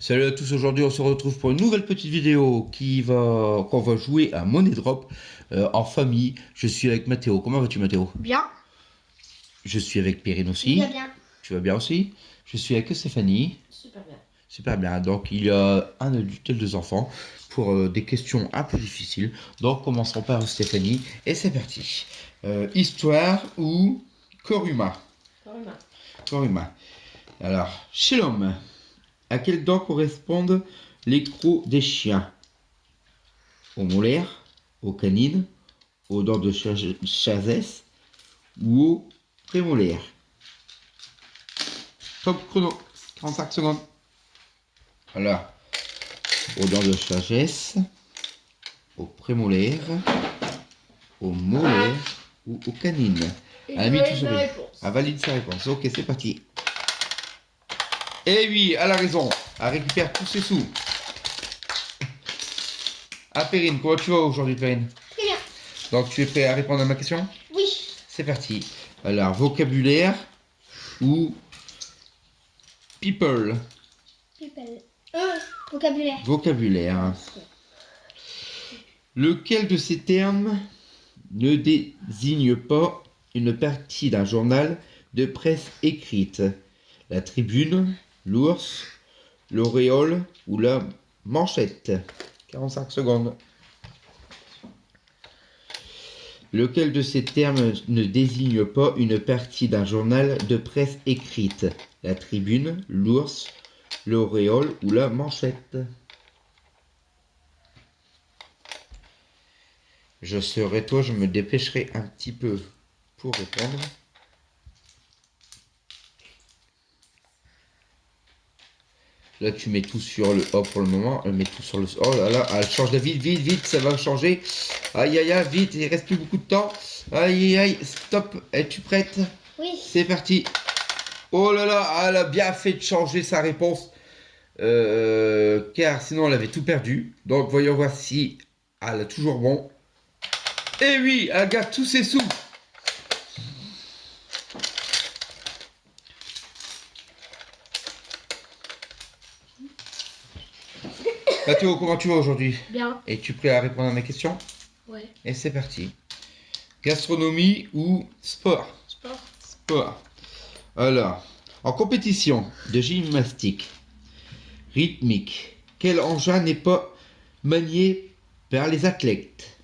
Salut à tous, aujourd'hui on se retrouve pour une nouvelle petite vidéo qu'on va jouer à Money Drop en famille. Je suis avec Mathéo. Comment vas-tu Mathéo? Bien. Je suis avec Perrine aussi. Bien, bien. Tu vas bien aussi? Je suis avec Stéphanie. Super bien. Super bien. Donc il y a un adulte et deux enfants pour des questions un peu difficiles. Donc commençons par Stéphanie et c'est parti. Histoire ou corps humain? Corps humain. Corps humain. Alors, chez l'homme, à quelles dents correspondent les crocs des chiens? Aux molaires, aux canines, aux dents de sagesse ou aux prémolaires? Top chrono, 45 secondes. Alors, aux dents de sagesse, aux prémolaires, aux molaires ou aux canines? Et Elle a mis tout sur lui. réponse. Elle valide sa réponse. Ok, c'est parti. Et oui, elle a raison. Elle récupère tous ses sous. Ah, Perrine, comment tu vas aujourd'hui, Perrine? Très bien. Donc, tu es prêt à répondre à ma question? Oui. C'est parti. Alors, vocabulaire ou people? People. Vocabulaire. Vocabulaire. Lequel de ces termes ne désigne pas une partie d'un journal de presse écrite? La tribune, l'ours, l'auréole ou la manchette? 45 secondes. Lequel de ces termes ne désigne pas une partie d'un journal de presse écrite? La tribune, l'ours, l'auréole ou la manchette? Je serai toi, je me dépêcherai un petit peu pour répondre. Là, tu mets tout sur le O pour le moment. Elle met tout sur le... Oh là là, elle change de vite, vite, vite, ça va changer. Aïe, aïe, aïe, vite, il reste plus beaucoup de temps. Aïe, aïe, aïe, stop. Es-tu prête? Oui. C'est parti. Oh là là, elle a bien fait de changer sa réponse. Car sinon, elle avait tout perdu. Donc, voyons voir si elle a toujours bon. Et oui, elle garde tous ses sous. Mathéo, comment tu vas aujourd'hui? Bien. Es-tu prêt à répondre à mes questions? Ouais. Et c'est parti. Gastronomie ou sport? Sport. Sport. Alors, en compétition de gymnastique rythmique, quel engin n'est pas manié par les athlètes?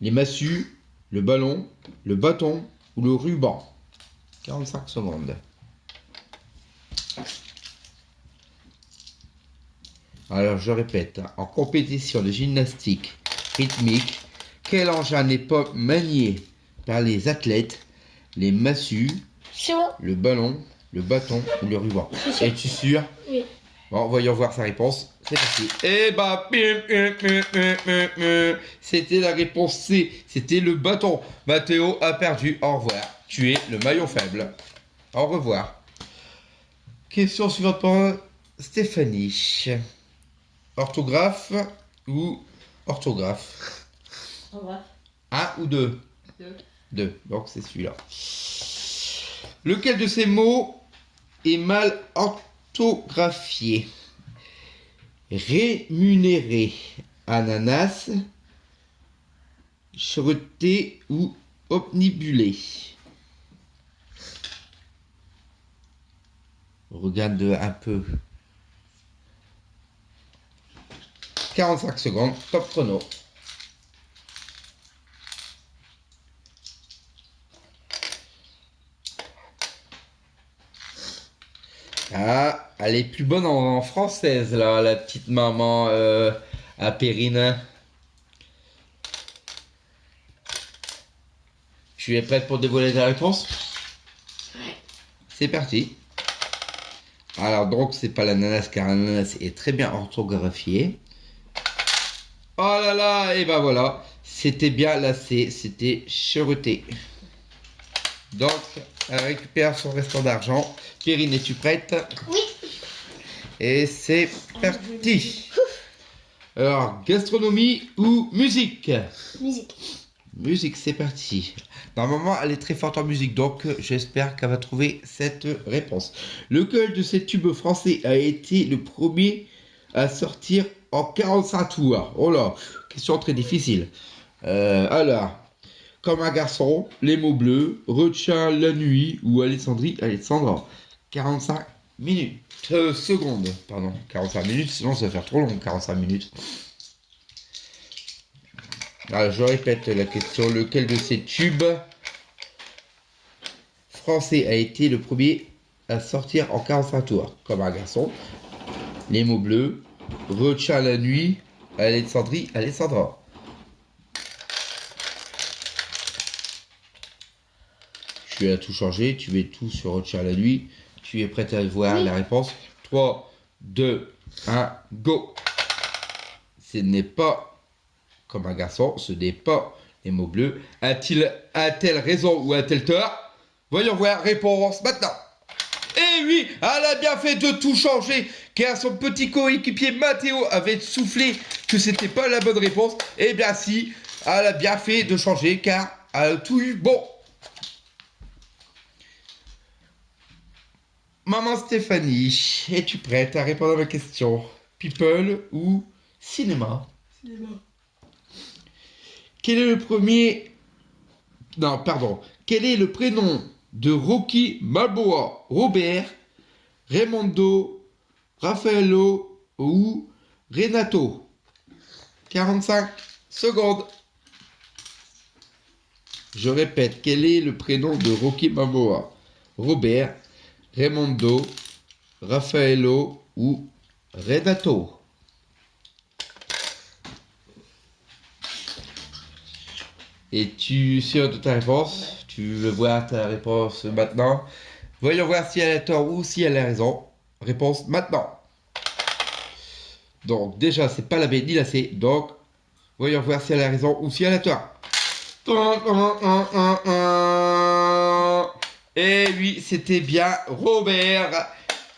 Les massues, le ballon, le bâton ou le ruban? 45 secondes. Alors, je répète, en compétition de gymnastique rythmique, quel engin n'est pas manié par les athlètes? Les massues, C'est bon. le ballon, le bâton ou le ruban? C'est sûr. Es-tu sûr? Oui. Bon, voyons voir sa réponse. C'est parti. Et bah, c'était la réponse C. C'était le bâton. Mathéo a perdu. Au revoir. Tu es le maillon faible. Au revoir. Question suivante pour Stéphanie. Orthographe ou orthographe? Au revoir. Un ou deux? Deux. Deux. Donc c'est celui-là. Lequel de ces mots est mal orthographié? Rémunéré, ananas, chereté ou omnibulé? Regarde un peu. 45 secondes, top chrono. Ah, elle est plus bonne en française, là, la petite maman à Perrine. Tu es prête pour dévoiler ta réponse? Ouais. C'est parti. Alors, donc, c'est pas l'ananas, car l'ananas est très bien orthographié. Oh là là, et ben voilà. C'était bien la C, c'était chereté. Donc, elle récupère son restant d'argent. Perrine, es-tu prête? Oui. Et c'est parti. Alors, gastronomie ou musique? Musique. Musique, c'est parti. Normalement, elle est très forte en musique, donc j'espère qu'elle va trouver cette réponse. Lequel de ces tubes français a été le premier à sortir en 45 tours? Oh là, question très difficile. Alors, comme un garçon, les mots bleus, Retiens la nuit ou Alexandra. 45 minutes. Secondes, pardon. 45 minutes, sinon ça va faire trop long, 45 minutes. Alors, je répète la question. Lequel de ces tubes français a été le premier à sortir en 45 tours? Comme un garçon, les mots bleus, Retiens la nuit, Alexandra. Tu as tout changé, tu mets tout sur Retiens la nuit. Tu es prête à voir la réponse? 3, 2, 1, go! Ce n'est pas comme un garçon, ce n'est pas les mots bleus. A-t-elle raison ou a-t-elle tort? Voyons voir, réponse maintenant. Eh oui, elle a bien fait de tout changer, car son petit coéquipier Mathéo avait soufflé que c'était pas la bonne réponse. Eh bien si, elle a bien fait de changer, car elle a tout eu bon. Maman Stéphanie, es-tu prête à répondre à ma question? People ou cinéma? Cinéma. Quel est le premier... Non, pardon. Quel est le prénom de Rocky Balboa? Robert, Raimondo, Raffaello ou Renato? 45 secondes. Je répète, quel est le prénom de Rocky Balboa? Robert, Raimondo, Raffaello ou Renato? Es-tu sûr de ta réponse? Tu veux voir ta réponse maintenant? Voyons voir si elle a tort ou si elle a raison. Réponse maintenant. Donc déjà, c'est pas la B ni la C. Donc, voyons voir si elle a raison ou si elle a tort. Et oui, c'était bien Robert.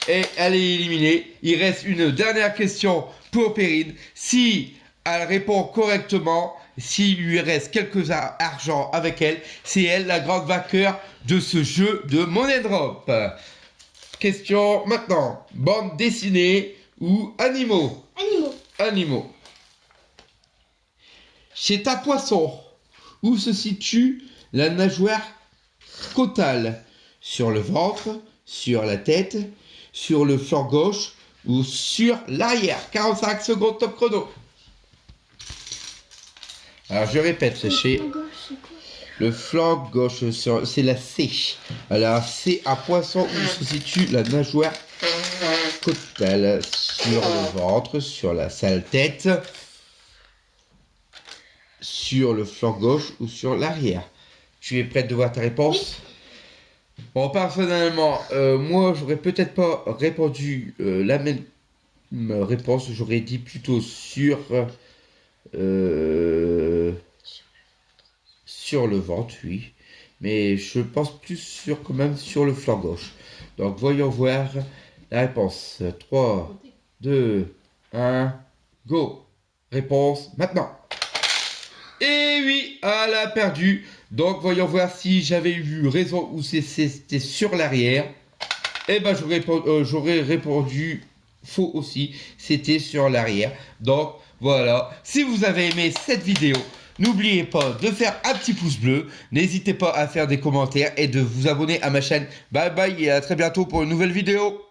Et elle est éliminée. Il reste une dernière question pour Perrine. Si elle répond correctement, s'il lui reste quelques argent avec elle, c'est elle la grande vainqueur de ce jeu de Money Drop. Question maintenant. Bande dessinée ou animaux? Animaux. Animaux. Chez un poisson, où se situe la nageoire caudale? Sur le ventre, sur la tête, sur le flanc gauche ou sur l'arrière? 45 secondes top chrono. Alors je répète, sachez, le flanc gauche, c'est la C. Alors c'est un poisson où se situe la nageoire caudale? Sur le ventre, sur la sale tête, sur le flanc gauche ou sur l'arrière? Tu es prête de voir ta réponse? Bon, personnellement, moi j'aurais peut-être pas répondu la même réponse, j'aurais dit plutôt sur le ventre, oui, mais je pense plus sur quand même sur le flanc gauche. Donc voyons voir la réponse. 3, 2, 1, go! Réponse maintenant. Et oui, elle a perdu. Donc voyons voir si j'avais eu raison ou si c'était sur l'arrière. Eh ben j'aurais répondu faux aussi. C'était sur l'arrière. Donc voilà. Si vous avez aimé cette vidéo, n'oubliez pas de faire un petit pouce bleu. N'hésitez pas à faire des commentaires et de vous abonner à ma chaîne. Bye bye et à très bientôt pour une nouvelle vidéo.